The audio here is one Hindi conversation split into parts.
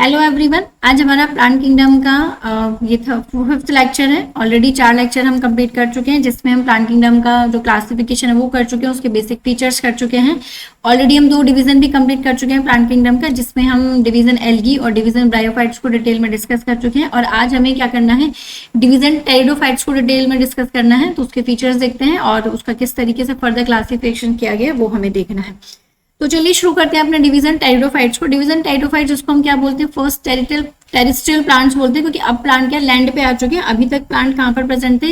हेलो एवरीवन, आज हमारा प्लांट किंगडम का ये था 5th लेक्चर है। ऑलरेडी 4 लेक्चर हम कंप्लीट कर चुके हैं, जिसमें हम प्लांट किंगडम का जो क्लासिफिकेशन है वो कर चुके हैं, उसके बेसिक फीचर्स कर चुके हैं। ऑलरेडी हम 2 डिवीजन भी कंप्लीट कर चुके हैं प्लांट किंगडम का, जिसमें हम डिवीजन एल्गी और डिवीजन ब्रायोफाइट्स को डिटेल में डिस्कस कर चुके हैं। और आज हमें क्या करना है, डिवीजन टेरिडोफाइट्स को डिटेल में डिस्कस करना है। तो उसके फीचर्स देखते हैं और उसका किस तरीके से फर्दर क्लासिफिकेशन किया गया वो हमें देखना है। तो चलिए शुरू करते हैं अपने डिवीजन टेरिडोफाइट्स को। डिवीजन टेरिडोफाइट्स जिसको हम क्या बोलते हैं, फर्स्ट टेरेस्ट्रियल प्लांट्स बोलते हैं, क्योंकि अब प्लांट क्या लैंड पे आ चुके हैं। अभी तक प्लांट कहाँ पर प्रेजेंट थे,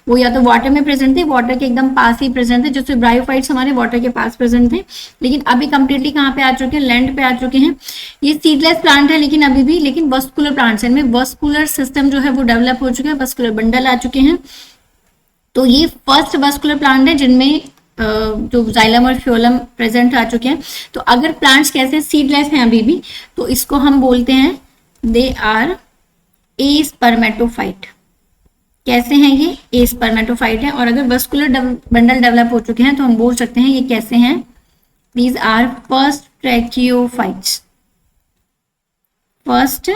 वो या तो वाटर में प्रेजेंट थे, वाटर के एकदम पास ही प्रेजेंट थे, जैसे ब्रायोफाइट्स हमारे वाटर के पास प्रेजेंट थे। लेकिन अभी कंप्लीटली कहाँ पे आ चुके हैं, लैंड पे आ चुके हैं। ये सीडलेस प्लांट है लेकिन अभी भी वस्कुलर प्लांट्स है, इनमें वस्कुलर सिस्टम जो है वो डेवलप हो चुके हैं, वस्कुलर बंडल आ चुके हैं। तो ये फर्स्ट वस्कुलर प्लांट है जिनमें जो जाइलम और फ्योलम प्रेजेंट आ चुके हैं। तो अगर प्लांट्स कैसे सीडलेस हैं अभी भी, तो इसको हम बोलते हैं दे आर ए स्पर्मेटोफाइट। कैसे हैं ये, ए स्पर्मेटोफाइट है। और अगर वस्कुलर बंडल डेवलप हो चुके हैं तो हम बोल सकते हैं ये कैसे हैं, दीज आर फर्स्ट ट्रैकियोफाइट्स। फर्स्ट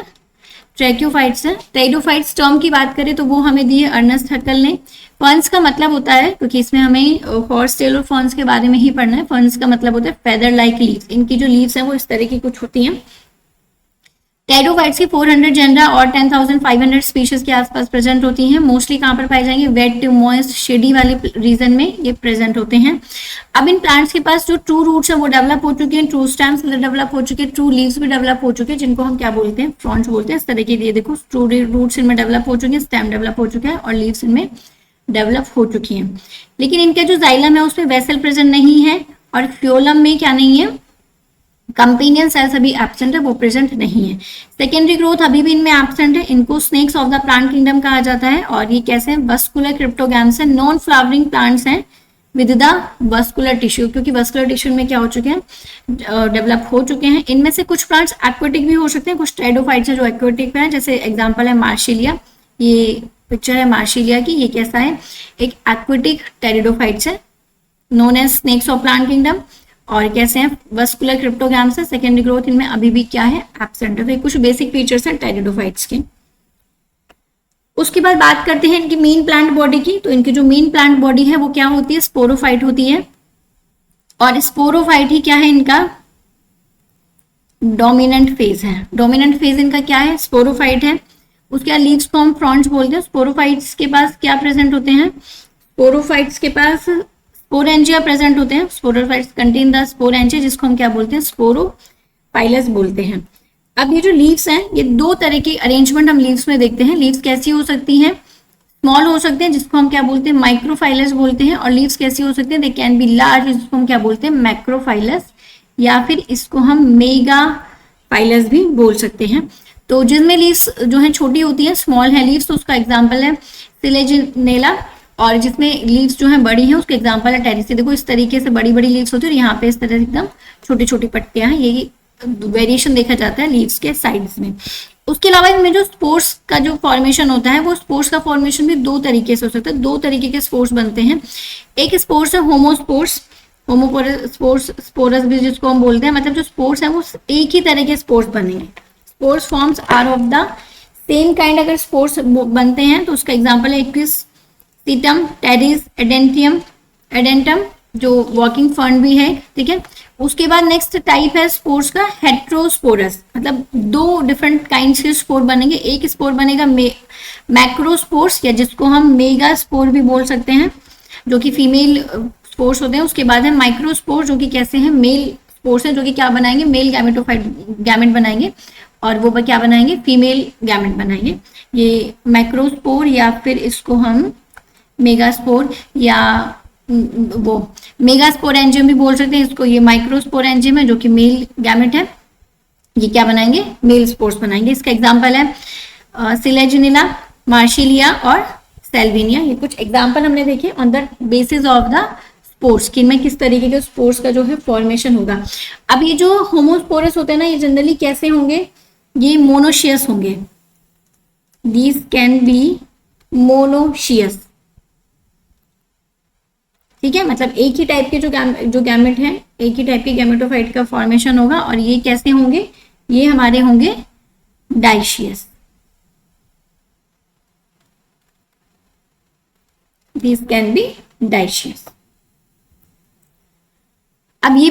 ट्रैकियोफाइट्स है। टेरिडोफाइट्स टर्म की बात करें तो वो हमें दी है अर्नेस्ट हक्कल ने। फर्न्स का मतलब होता है, क्योंकि इसमें हमें हॉर्स टेल और फर्न्स के बारे में ही पढ़ना है। फर्न्स का मतलब होता है फेदर लाइक लीव्स। इनकी जो लीव्स हैं वो इस तरह की कुछ होती हैं। टेरिडोफाइट्स की 400 जेनरा और 10,500 स्पीशीज के आसपास प्रेजेंट होती हैं। मोस्टली कहाँ पर पाए जाएंगे, वेट मॉइस्ट शेडी वाले रीजन में ये प्रेजेंट होते हैं। अब इन प्लांट्स के पास जो ट्रू रूट्स है वो डेवलप हो चुके हैं, ट्रू स्टेम्स डेवलप हो चुके हैं, ट्रू लीव्स भी डेवलप हो चुके हैं, जिनको हम क्या बोलते हैं, फ्रॉन्ट्स बोलते हैं। इस तरह के ये देखो, ट्रू रूट्स इनमें डेवलप हो चुके हैं, स्टेम डेवलप हो चुका है और लीव्स इनमें डेवलप हो चुकी हैं। लेकिन इनका जो जाइलम है उसमें वेसल प्रेजेंट नहीं है, और फ्योलम में क्या नहीं है, कंपेनियन सेल्स अभी एब्सेंट है, वो प्रेजेंट नहीं है। सेकेंडरी ग्रोथ अभी भी इनमें एब्सेंट है। इनको snacks of the plant kingdom कहा जाता है। और ये कैसे हैं, वस्कुलर क्रिप्टोगैम्स है, नॉन फ्लावरिंग प्लांट्स हैं विद द वस्कुलर टिश्यू, क्योंकि वस्कुलर टिश्यू में क्या हो चुके हैं, डेवलप हो चुके हैं। इनमें से कुछ प्लांट्स एक्वेटिक भी हो सकते हैं, कुछ टेरिडोफाइट्स है जो एक्वेटिक है, जैसे एग्जाम्पल है मार्शिलिया। ये पिक्चर है मार्शिलिया की, ये कैसा है, एक एक्वेटिक टेरिडोफाइट्स है, known as snakes of plant kingdom. और कैसे हैं, वस्कुलर क्रिप्टोगैम्स है। सेकेंडरी ग्रोथ इनमें अभी भी क्या है, एब्सेंट है। तो ये कुछ बेसिक फीचर्स हैं टेरिडोफाइट्स के। उसके बाद बात करते हैं इनकी मेन प्लांट बॉडी की। तो इनकी जो मेन प्लांट बॉडी है वो क्या होती है, स्पोरोफाइट होती है। और स्पोरोफाइट ही क्या है, इनका डोमिनेंट फेज है। डोमिनेंट फेज इनका क्या है, स्पोरोफाइट है। उसके बाद लीव्स को हम फ्रॉन्ट्स बोलते हैं। स्पोरोफाइट्स के पास क्या प्रेजेंट होते हैं, स्पोरोफाइट्स के पास स्पोरेंजिया प्रेजेंट होते हैं। स्पोरोफाइट्स कंटेन द स्पोरेंजिया, जिसको हम क्या बोलते हैं, स्पोरोफाइलस बोलते हैं। अब ये जो लीव्स हैं, ये 2 तरह की अरेंजमेंट हम लीव्स में देखते हैं। लीव्स कैसी हो सकती हैं, स्मॉल हो सकते हैं, जिसको हम क्या बोलते हैं, माइक्रोफाइलस बोलते हैं। और लीव्स कैसी हो सकती हैं, दे कैन बी लार्ज, जिसको हम क्या बोलते हैं, मैक्रोफाइलस, या फिर इसको हम मेगाफाइलस भी बोल सकते हैं। तो जिनमें लीव्स जो है छोटी होती है, स्मॉल है लीव्स, तो उसका एग्जाम्पल है सिलेजिनेला। और जिसमें लीव्स जो है बड़ी हैं, उसके एग्जाम्पल है टेरिसी। देखो इस तरीके से बड़ी बड़ी लीव्स होती है और यहाँ पे इस तरह एकदम छोटी छोटी पट्टियां हैं। ये वेरिएशन देखा जाता है लीव्स के साइड्स में। उसके अलावा इनमें जो स्पोर्स का जो फॉर्मेशन होता है, वो स्पोर्स का फॉर्मेशन भी 2 तरीके से हो सकता है। 2 तरीके के स्पोर्स बनते हैं। एक स्पोर्स है होमोस्पोर्स, स्पोरस भी जिसको हम बोलते हैं, मतलब जो स्पोर्स है वो एक ही तरह के स्पोर्स बनेंगे। Spores forms are of the same kind. अगर स्पोर्स बनते हैं तो उसका एग्जाम्पल है एक्विस, सीटम, टेरिस, एडेंटम, जो वॉकिंग फर्न भी है, ठीक है। उसके बाद नेक्स्ट टाइप है स्पोर्स का हेट्रोस्पोरस, मतलब 2 डिफरेंट काइंड्स के स्पोर बनेंगे। एक स्पोर बनेगा मैक्रोस्पोर्स, या जिसको हम मेगा स्पोर भी बोल सकते हैं, जो कि फीमेल स्पोर्स होते हैं। उसके बाद है माइक्रोस्पोर, जो कि कैसे हैं, मेल स्पोर्स है, जो कि क्या बनाएंगे, मेल गैमेट बनाएंगे, और वो क्या बनाएंगे, फीमेल गैमेट बनाएंगे। ये मैक्रोस्पोर, या फिर इसको हम मेगास्पोर या वो मेगास्पोरेंजियम भी बोल सकते हैं। इसको ये माइक्रोस्पोरेंजियम है, जो कि मेल गैमेट है, ये क्या बनाएंगे, मेल स्पोर्स बनाएंगे। इसका एग्जांपल है सिलेजिनेला, मार्शिलिया और सेल्विनिया। ये कुछ एग्जांपल हमने देखे on the basis of the spores, कि इनमें किस तरीके के स्पोर्स का जो है फॉर्मेशन होगा। अब ये जो होमोस्पोरस होते हैं ना, ये जनरली कैसे होंगे, ये मोनोशियस होंगे। दीज कैन बी मोनोशियस, ठीक है, मतलब एक ही टाइप के जो गैमेट है, एक ही टाइप के गैमेटोफाइट का फॉर्मेशन होगा। और ये कैसे होंगे, ये हमारे होंगे dioecious, these can be dioecious। अब ये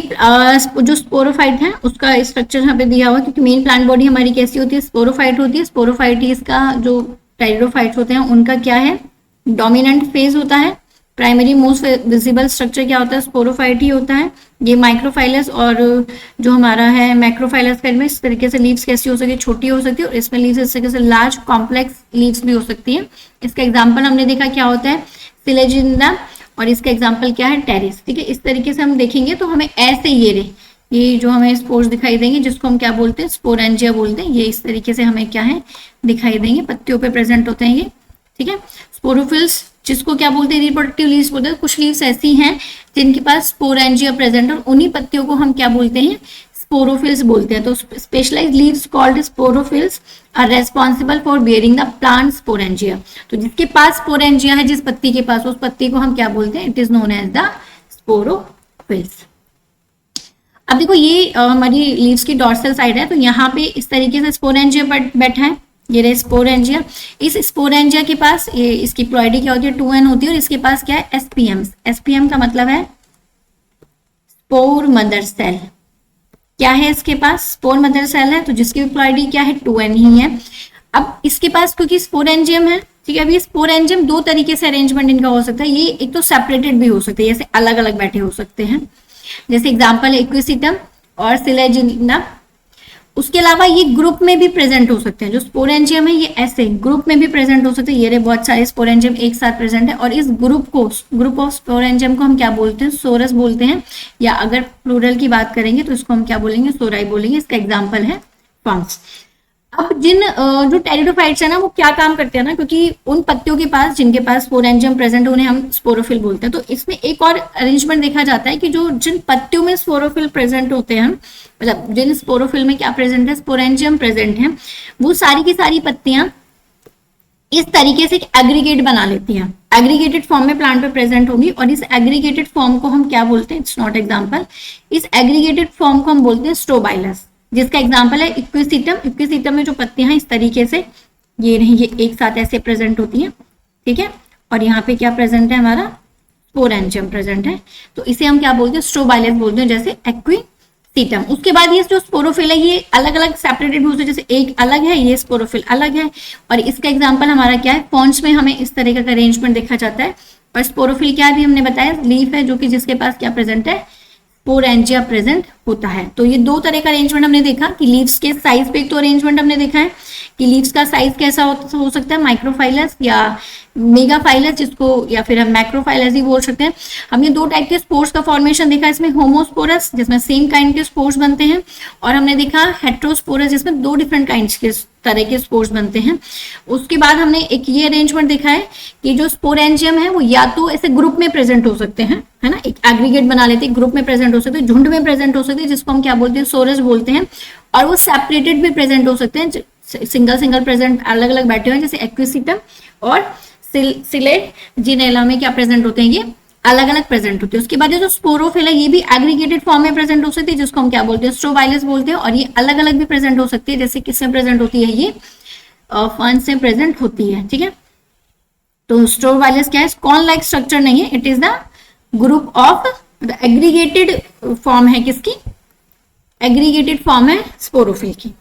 जो स्पोरोफाइट है उसका स्ट्रक्चर यहाँ पे दिया हुआ, क्योंकि मेन प्लांट बॉडी हमारी कैसी होती है, स्पोरोफाइट होती है। स्पोरोफाइट का जो टेरिडोफाइट्स होते हैं उनका क्या है, डोमिनेंट फेज होता है। प्राइमरी मोस्ट विजिबल स्ट्रक्चर क्या होता है, स्पोरोफाइट ही होता है। ये माइक्रोफाइलस और जो हमारा है मैक्रोफाइलस का, इस तरीके से लीव्स कैसी हो सकती है, छोटी हो सकती है, और इसमें लीव्स इस तरीके से लार्ज कॉम्प्लेक्स लीव्स भी हो सकती है। इसका एग्जाम्पल हमने देखा क्या होता है, सिलेजिंदा, और इसका एग्जाम्पल क्या है, टेरिस। ठीक है, इस तरीके से हम देखेंगे तो हमें ऐसे ये जो हमें स्पोर्स दिखाई देंगे जिसको हम क्या बोलते हैं, स्पोरेंजिया बोलते हैं। ये इस तरीके से हमें क्या है दिखाई देंगे, पत्तियों पे प्रेजेंट होते हैं ये। ठीक है, स्पोरोफिल्स जिसको क्या बोलते हैं, रिप्रोडक्टिव लीव्स बोलते हैं। कुछ लीव्स ऐसी हैं जिनके पास स्पोरेंजिया प्रेजेंट, और उन्हीं पत्तियों को हम क्या बोलते हैं, स्पोरोफिल्स बोलते हैं। तो specialised leaves called sporophylls are responsible for bearing the plant sporangia. तो जिसके पास स्पोरेंजिया है, जिस पत्ती के पास, उस पत्ती को हम क्या बोलते हैं, it is known as the sporophylls. अब देखो ये हमारी लीव्स की डॉर्सल साइड है, तो यहाँ पे इस तरीके से स्पोरेंजिया बैठा है, ये रहे स्पोरेंजिया। इस स्पोरेंजिया के पास ये इसकी प्लॉइडी क्या होती है, 2n होती है, और इसके पास क्या है, एसपीएम। एसपीएम का मतलब है स्पोर मदर सेल। क्या है इसके पास, स्पोर मदर सेल है, तो जिसकी प्लॉइडी क्या है, 2n ही है। अब इसके पास क्योंकि स्पोरेंजियम है, ठीक है, अब ये स्पोरेंजियम दो तरीके से अरेंजमेंट इनका हो सकता है। ये एक तो सेपरेटेड भी हो सकते हैं, जैसे अलग अलग बैठे हो सकते हैं, जैसे एग्जाम्पल है इक्विसिटम और सिलेजिना। उसके अलावा ये ग्रुप में भी प्रेजेंट हो सकते हैं। जो स्पोरेंजियम है ये ऐसे ग्रुप में भी प्रेजेंट हो सकते हैं। ये बहुत सारे स्पोरेंजियम एक साथ प्रेजेंट है, और इस ग्रुप ऑफ स्पोरेंजियम को हम क्या बोलते हैं, सोरस बोलते हैं, या अगर प्लूरल की बात करेंगे तो इसको हम क्या बोलेंगे, सोराई बोलेंगे। इसका एग्जाम्पल है फॉर्म्स। अब जो टेरिडोफाइट्स है ना, वो क्या काम करते हैं ना, क्योंकि उन पत्तियों के पास जिनके पास स्पोरेंजियम प्रेजेंट, उन्हें हम स्पोरोफिल बोलते हैं। तो इसमें एक और अरेंजमेंट देखा जाता है कि जिन पत्तियों में स्पोरोफिल प्रेजेंट होते हैं, मतलब जिन स्पोरोफिल में क्या प्रेजेंट है, स्पोरेंजियम प्रेजेंट है, वो सारी की सारी पत्तियां इस तरीके से एग्रीगेट बना लेती हैं, एग्रीगेटेड फॉर्म में प्लांट पे प्रेजेंट होगी। और इस एग्रीगेटेड फॉर्म को हम क्या बोलते हैं, इट्स नॉट एग्जाम्पल, इस एग्रीगेटेड फॉर्म को हम बोलते हैं स्ट्रोबाइलस, जिसका एग्जाम्पल है इक्विसिटम। इक्विसिटम में जो पत्तियां हैं इस तरीके से ये नहीं, ये एक साथ ऐसे प्रेजेंट होती हैं, ठीक है, और यहाँ पे क्या प्रेजेंट है, हमारा स्पोरेंजियम प्रेजेंट है, तो इसे हम क्या बोलते हैं, स्ट्रोबाइलस बोलते हैं, जैसे एक्विसिटम। उसके बाद ये जो स्पोरोफिल है ये अलग अलग सेपरेटेड भी होते हैं, जैसे एक अलग है, ये स्पोरोफिल अलग है, और इसका एग्जाम्पल हमारा क्या है, फॉन्ट्स में हमें इस तरीके का अरेंजमेंट देखा जाता है। और स्पोरोफिल क्या भी हमने बताया, लीफ है जो कि जिसके पास क्या प्रेजेंट है, स्पोरेंजिया प्रेजेंट होता है। तो ये दो तरह का अरेंजमेंट हमने देखा कि लीव्स के साइज पे एक तो अरेंजमेंट हमने देखा है कि लीव्स का साइज कैसा हो सकता है, माइक्रोफाइलस या मेगाफाइलस, जिसको या फिर हम मैक्रोफाइलस ही बोल सकते हैं। हमने दो टाइप के स्पोर्स का फॉर्मेशन देखा, इसमें होमोस्पोरस जिसमें सेम काइंड के स्पोर्स बनते हैं, और हमने देखा हेट्रोस्पोरस जिसमें दो डिफरेंट काइंड के तरह के स्पोर्स बनते हैं। उसके बाद हमने एक ये अरेंजमेंट देखा है कि जो स्पोरेंजियम है वो या तो ऐसे ग्रुप में प्रेजेंट हो सकते हैं, है ना, एक एग्रीगेट बना लेते हैं, ग्रुप में प्रेजेंट हो सकते हैं, झुंड में प्रेजेंट हो सकते हैं, जिसको हम क्या बोलते हैं, सोरस बोलते हैं। और वो सेपरेटेड भी प्रेजेंट हो सकते हैं, सिंगल सिंगल प्रेजेंट अलग अलग बैठे हुए हैं, जैसे एक्विसिटम और सिलेजिनेला में क्या प्रेजेंट होते हैं, ये अलग अलग प्रेजेंट होते हैं। उसके बाद जो स्पोरोफिल है ये भी एग्रीगेटेड फॉर्म में प्रेजेंट हो सकती है, जिसको हम क्या बोलते हैं, स्ट्रोबाइलस बोलते हैं, और ये अलग अलग भी प्रेजेंट हो सकती है, जैसे किसमें प्रेजेंट होती है, ये फर्न्स में प्रेजेंट होती है, ठीक है। तो स्ट्रोबाइलस क्या है, कॉर्न लाइक स्ट्रक्चर नहीं है, it is the group of the aggregated form है, किसकी, एग्रीगेटेड फॉर्म है स्पोरोफिल की।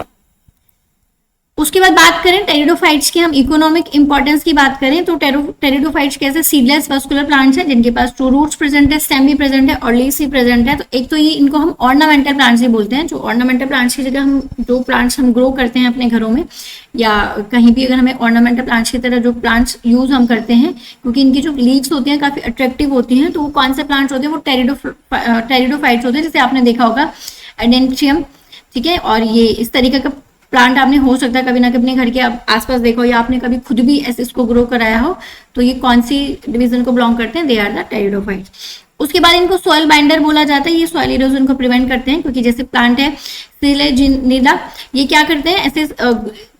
उसके बाद बात करें टेरिडोफाइट्स की, हम इकोनॉमिक इंपॉर्टेंस की बात करें तो टेरिडोफाइट्स कैसे सीडलेस वस्कुलर प्लांट्स हैं, जिनके पास टू रूट्स प्रेजेंट है, स्टेम भी प्रेजेंट है और लीव्स भी प्रेजेंट है। तो एक तो ये इनको हम ऑर्नामेंटल प्लांट्स भी बोलते हैं। जो ऑर्नामेंटल प्लांट्स की जगह हम जो प्लांट्स हम ग्रो करते हैं अपने घरों में या कहीं भी, अगर हमें ऑर्नामेंटल प्लांट्स की तरह जो प्लांट्स यूज हम करते हैं, क्योंकि इनकी जो लीव्स होती हैं काफी अट्रैक्टिव होती हैं, तो वो कौन से प्लांट्स होते हैं, वो टेरिडोफाइट्स होते हैं। जैसे आपने देखा होगा एडेंशियम, ठीक है, और ये इस तरीके का प्लांट आपने हो सकता है कभी ना कभी अपने घर के आसपास देखो, या आपने कभी खुद भी ऐसे इसको ग्रो कराया हो। तो ये कौन सी डिवीजन को बिलोंग करते हैं, दे आर द टेरिडोफाइट्स। उसके बाद इनको सॉइल बाइंडर बोला जाता है, ये सॉइल इरोजन को प्रिवेंट करते हैं, क्योंकि जैसे प्लांट है सिलेजिनिडा, ये क्या करते हैं, ऐसे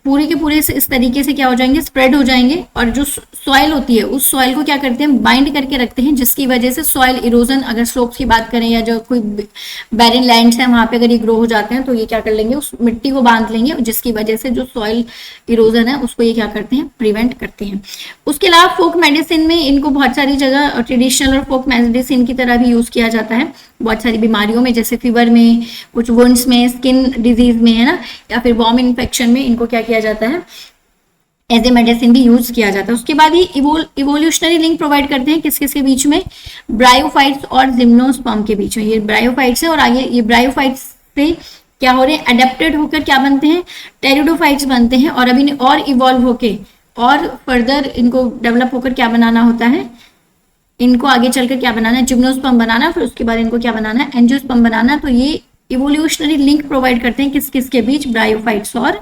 पूरे के पूरे इस तरीके से क्या हो जाएंगे, स्प्रेड हो जाएंगे, और जो सॉइल होती है उस सॉइल को क्या करते हैं, बाइंड करके रखते हैं, जिसकी वजह से सॉइल इरोजन, अगर स्लोप्स की बात करें या जो कोई बैरन लैंड्स है वहां पे अगर ये ग्रो हो जाते हैं तो ये क्या कर लेंगे, उस मिट्टी को बांध लेंगे, जिसकी वजह से जो सॉइल इरोजन है उसको ये क्या करते हैं, प्रिवेंट करते हैं। उसके अलावा फोक मेडिसिन में इनको बहुत सारी जगह ट्रेडिशनल और फोक मेडिसिन की तरह भी यूज किया जाता है, बहुत सारी बीमारियों में, जैसे फीवर में, कुछ वुंड्स में, स्किन डिजीज में, है ना, या फिर वॉर्म इन्फेक्शन में इनको क्या किया जाता है, एज ए मेडिसिन भी यूज किया जाता है। उसके बाद ये इवोल्यूशनरी लिंक प्रोवाइड करते हैं किस किस के बीच में, ब्रायोफाइट्स और जिम्नोस्पर्म के बीच में। ये ब्रायोफाइट्स है और आगे ये ब्रायोफाइट्स से क्या हो रहे हैं, अडेप्टेड होकर क्या बनते हैं, टेरिडोफाइट्स बनते हैं, और अभी और इवॉल्व होके और फर्दर इनको डेवलप होकर क्या बनाना होता है, इनको आगे चलकर क्या बनाना है, जिम्नोस्पर्म बनाना, फिर उसके बाद इनको क्या बनाना है, एंजियोस्पर्म बनाना। तो ये इवोल्यूशनरी लिंक प्रोवाइड करते हैं किस किस के बीच, ब्रायोफाइट्स और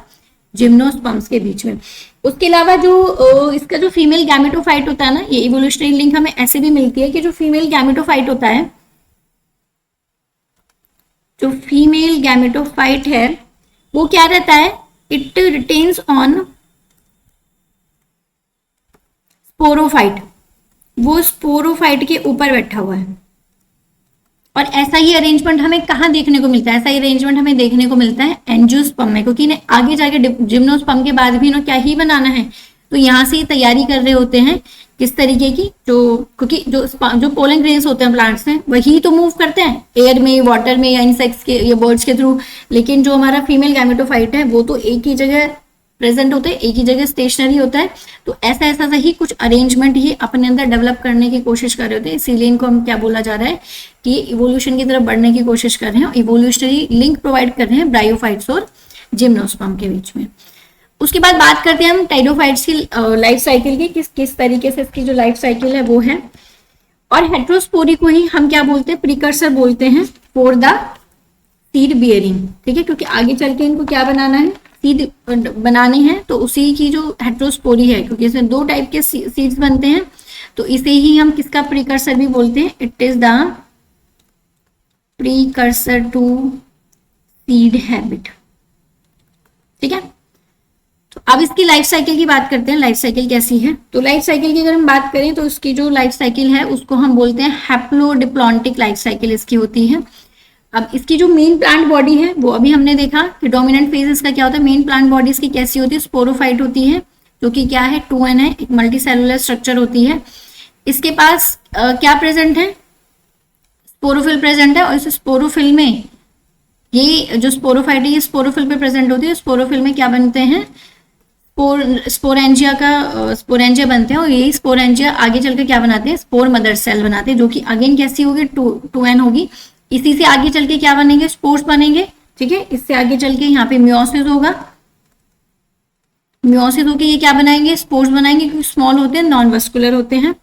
जिम्नोस्पर्म्स के बीच में। उसके अलावा जो इसका जो फीमेल गैमेटोफाइट होता है ना, ये इवोल्यूशनरी लिंक हमें ऐसे भी मिलती है कि जो फीमेल गैमेटोफाइट होता है, जो फीमेल गैमेटोफाइट है वो क्या रहता है, इट रिटेन्स ऑन स्पोरोफाइट, वो स्पोरोफाइट के ऊपर बैठा हुआ है। और ऐसा ही अरेंजमेंट हमें कहाँ देखने को मिलता है, ऐसा ही अरेंजमेंट हमें देखने को मिलता है एंजियोस्पर्म में, क्योंकि इन्हें आगे जाके जिम्नोस्पर्म के बाद भी इन्हें क्या ही बनाना है, तो यहाँ से तैयारी कर रहे होते हैं किस तरीके की, जो क्योंकि जो पोलन ग्रेन्स होते हैं प्लांट्स में वही तो मूव करते हैं एयर में, वाटर में, या इंसेक्ट्स के या बर्ड्स के थ्रू, लेकिन जो हमारा फीमेल गैमेटोफाइट है वो तो एक ही जगह प्रेजेंट होते हैं, एक ही जगह स्टेशनरी होता है। तो ऐसा ऐसा ही कुछ अरेंजमेंट ये अपने अंदर डेवलप करने की कोशिश कर रहे होते हैं, इसीलिए इनको हम क्या बोला जा रहा है कि इवोल्यूशन की तरफ बढ़ने की कोशिश कर रहे हैं, इवोल्यूशनरी लिंक प्रोवाइड कर रहे हैं ब्रायोफाइट्स और जिम्नोस्पर्म के बीच में। उसके बाद बात करते हैं हम टाइडोफाइट्स की लाइफ साइकिल की, किस तरीके से इसकी जो लाइफ साइकिल है वो है। और हेट्रोस्पोरी को ही हम क्या बोलते हैं, प्रीकर्सर बोलते हैं फॉर द सीड बियरिंग, ठीक है, क्योंकि आगे चल के इनको क्या बनाना है, सीड बनाने हैं, तो उसी की जो हेट्रोस्पोरी है, क्योंकि इसमें दो टाइप के सीड्स बनते हैं, तो इसे ही हम किसका प्रीकर्सर भी बोलते हैं, it is the precursor to seed habit, ठीक है। तो अब इसकी लाइफ साइकिल की बात करते हैं, लाइफ साइकिल कैसी है। तो लाइफ साइकिल की अगर हम बात करें तो इसकी जो लाइफ साइकिल है उसको हम बोलते हैं हैप्लोडिप्लॉन्टिक लाइफ साइकिल इसकी होती है। अब इसकी जो मेन प्लांट बॉडी है वो अभी हमने देखा कि डोमिनेंट फेज इसका क्या होता है, मेन प्लांट बॉडी इसकी कैसी होती है, स्पोरोफाइट होती है, जो कि क्या है 2n है, एक मल्टी सेलुलर स्ट्रक्चर होती है। इसके पास क्या प्रेजेंट है, स्पोरोफिल प्रेजेंट है, और इस स्पोरोफिल में ये जो स्पोरोफाइट है ये स्पोरोफिल पे प्रेजेंट होती है। स्पोरोफिल में क्या बनते हैं, स्पोरेंजिया बनते हैं, और यही स्पोरेंजिया आगे चलकर क्या बनाते हैं, स्पोर मदर सेल बनाते हैं, जो कि अगेन कैसी होगी, 2n होगी। इसी से आगे चल के क्या बनेंगे, स्पोर्स बनेंगे, ठीक है। इससे आगे चल के यहाँ पे मियोसिस होगा, मियोसिस होके ये क्या बनाएंगे, स्पोर्स बनाएंगे, क्योंकि स्मॉल होते हैं, नॉन वस्कुलर होते हैं।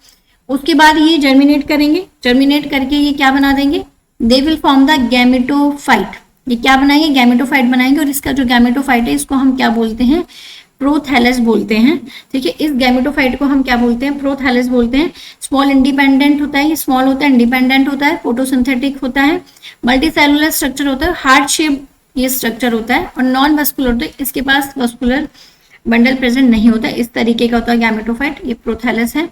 उसके बाद ये जर्मिनेट करेंगे, जर्मिनेट करके ये क्या बना देंगे, they will form the gametophyte, ये क्या बनाएंगे, गैमेटोफाइट बनाएंगे। और इसका जो गैमेटोफाइट है इसको हम क्या बोलते हैं, प्रोथैलस बोलते हैं, ठीक है। इस गैमेटोफाइट को हम क्या बोलते हैं, प्रोथैलस बोलते हैं। स्मॉल इंडिपेंडेंट होता है, ये स्मॉल होता है, इंडिपेंडेंट होता है, फोटोसिंथेटिक होता है, मल्टी सेलुलर स्ट्रक्चर होता है, हार्ट शेप ये स्ट्रक्चर होता है, और नॉन वस्कुलर होता है, इसके पास वस्कुलर बंडल प्रेजेंट नहीं होता है, इस तरीके का होता है गैमेटोफाइट, ये प्रोथैलस है,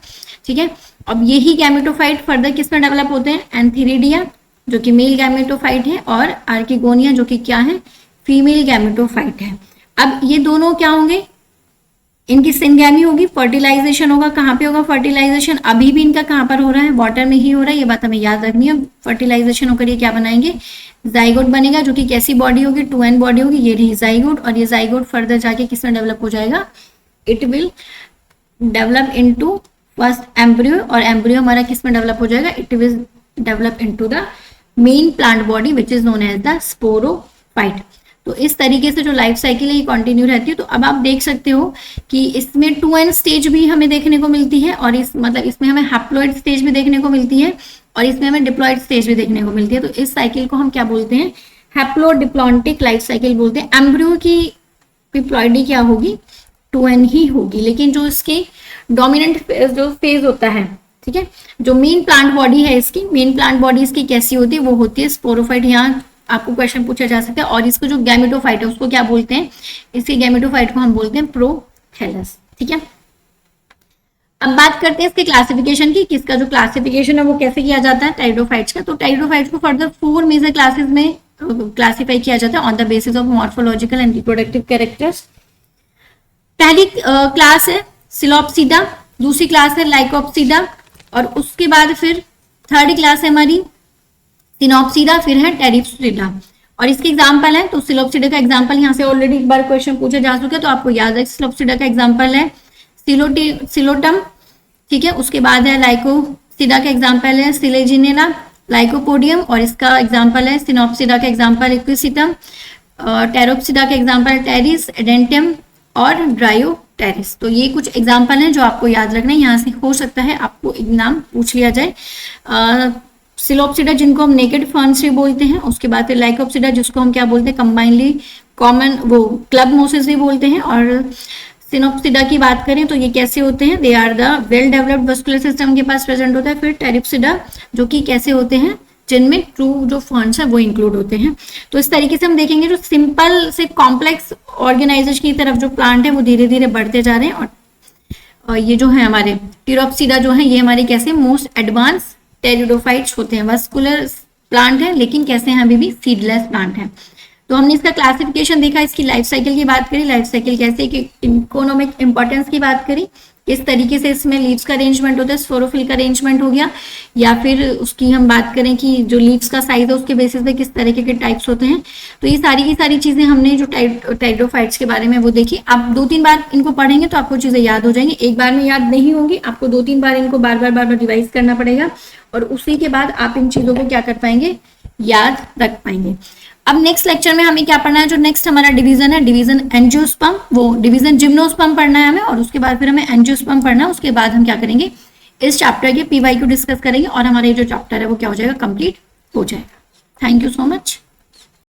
ठीक है। अब यही गैमेटोफाइट फर्दर किस में डेवलप होते हैं, एंथीरिडिया जो कि मेल गैमेटोफाइट है, और आर्किगोनिया जो कि क्या है, फीमेल गैमेटोफाइट है। अब ये दोनों क्या होंगे, इनकी सिंगैमी होगी, फर्टिलाइजेशन होगा, कहाँ पे होगा फर्टिलाइजेशन, अभी भी इनका कहाँ पर हो रहा है, वाटर में ही हो रहा है, ये बात हमें याद रखनी है। फर्टिलाइजेशन होकर ये क्या बनाएंगे, जाइगोट बनेगा, जो कि कैसी बॉडी होगी, 2n बॉडी होगी, ये रही जाइगोट, और ये जाइगोट फर्दर जाके किस में डेवलप हो जाएगा, it will develop into first embryo, और एम्ब्रियो हमारा किस में डेवलप हो जाएगा, it will develop into the main plant body which is known as the sporophyte. तो इस तरीके से जो लाइफ साइकिल है ये कंटिन्यू रहती है। तो अब आप देख सकते हो कि इसमें 2n स्टेज भी हमें देखने को मिलती है, और इस मतलब इसमें हमें हैप्लॉइड स्टेज भी देखने को मिलती है, और इसमें हमें डिप्लॉइड स्टेज भी देखने को मिलती है। तो इस साइकिल को हम क्या बोलते हैं, हैप्लोडिप्लॉन्टिक लाइफ साइकिल बोलते हैं। एम्ब्रियो की डिप्लॉइडी क्या होगी, 2n ही होगी, लेकिन जो इसके डोमिनेंट जो फेज होता है, ठीक है, जो मेन प्लांट बॉडी है इसकी, मेन प्लांट बॉडी इसकी कैसी होती है, वो होती है स्पोरोफाइट। यहाँ आपको क्वेश्चन पूछा जा सकता है। और इसको जो गैमेटोफाइट है उसको क्या बोलते हैं, इसके गैमेटोफाइट को हम बोलते हैं प्रोथैलस। ठीक है, अब बात करते हैं इसके क्लासिफिकेशन की, किसका जो क्लासिफिकेशन है वो कैसे किया जाता है टाइडोफाइट्स का। तो टाइडोफाइट्स को फर्दर 4 मेजर क्लासेस में क्लासिफाई किया जाता है on the basis of morphological and reproductive characters. पहली क्लास है सिलोप्सिडा, दूसरी क्लास है लाइकोप्सिडा, और उसके बाद फिर थर्ड क्लास है हमारी सिनोप्सिडा, फिर है टेरिप्सिडा। और इसके एग्जाम्पल है, तो सिलोप्सिडा का एग्जाम्पल यहाँ से ऑलरेडी एक बार क्वेश्चन पूछा जा चुका है, तो आपको याद है सिलोप्सिडा का एग्जाम्पल है सिलोटम। ठीक है, उसके बाद है लाइकोसिडा का एग्जाम्पल है सिलेजिनेला, लाइकोपोडियम, और इसका एग्जाम्पल है सिनोप्सिडा का एग्जाम्पल इक्विसिटम, टेरोप्सिडा का एग्जाम्पल टेरिस, एडेंटियम और ड्रायोटेरिस। तो ये कुछ एग्जाम्पल हैं जो आपको याद रखना है, यहाँ से हो सकता है आपको एग्जाम पूछ लिया जाए। सिलोप्सिडा जिनको हम नेकेड फर्न्स भी बोलते हैं, उसके बाद फिर लाइकोप्सिडा जिसको हम क्या बोलते हैं कंबाइनली कॉमन वो क्लब मोसेस भी बोलते हैं। और सिनोप्सिडा की बात करें तो ये कैसे होते हैं, they are the well developed vascular system के पास प्रेजेंट होता है। फिर टेरिप्सिडा जो कि कैसे होते हैं, जिनमें ट्रू जो फर्न्स है वो इंक्लूड होते हैं। तो इस तरीके से हम देखेंगे जो सिंपल से कॉम्प्लेक्स ऑर्गेनाइजेशन की तरफ जो प्लांट है वो धीरे धीरे बढ़ते जा रहे हैं। और ये जो है हमारे टिरोप्सिडा जो है ये हमारे कैसे मोस्ट एडवांस टेरिडोफाइट्स होते हैं, वस्कुलर प्लांट है लेकिन कैसे हैं अभी भी सीडलेस प्लांट है। तो हमने इसका क्लासिफिकेशन देखा, इसकी लाइफ साइकिल की बात करी, लाइफ साइकिल कैसे कि इकोनॉमिक इंपॉर्टेंस की बात करी, किस तरीके से इसमें लीव्स का अरेंजमेंट होता है, स्पोरोफिल का अरेंजमेंट हो गया, या फिर उसकी हम बात करें कि जो लीव्स का साइज है उसके बेसिस पे किस तरीके के टाइप्स होते हैं। तो ये सारी की सारी चीजें हमने जो टाइडोफाइट्स के बारे में वो देखी। आप 2-3 बार इनको पढ़ेंगे तो आपको चीजें याद हो जाएंगी, एक बार में याद नहीं होंगी, आपको 2-3 बार इनको बार बार रिवाइज करना पड़ेगा, और उसी के बाद आप इन चीजों को क्या कर पाएंगे, याद रख पाएंगे। अब नेक्स्ट लेक्चर में हमें क्या पढ़ना है, जो नेक्स्ट हमारा डिवीजन है, डिवीजन एंजियोस्पर्म, वो डिवीजन जिम्नोस्पर्म पढ़ना है हमें, और उसके बाद फिर हमें एंजियोस्पर्म पढ़ना है। उसके बाद हम क्या करेंगे, इस चैप्टर के PYQ डिस्कस करेंगे, और हमारा ये जो चैप्टर है वो क्या हो जाएगा, कंप्लीट हो जाएगा। Thank you so much.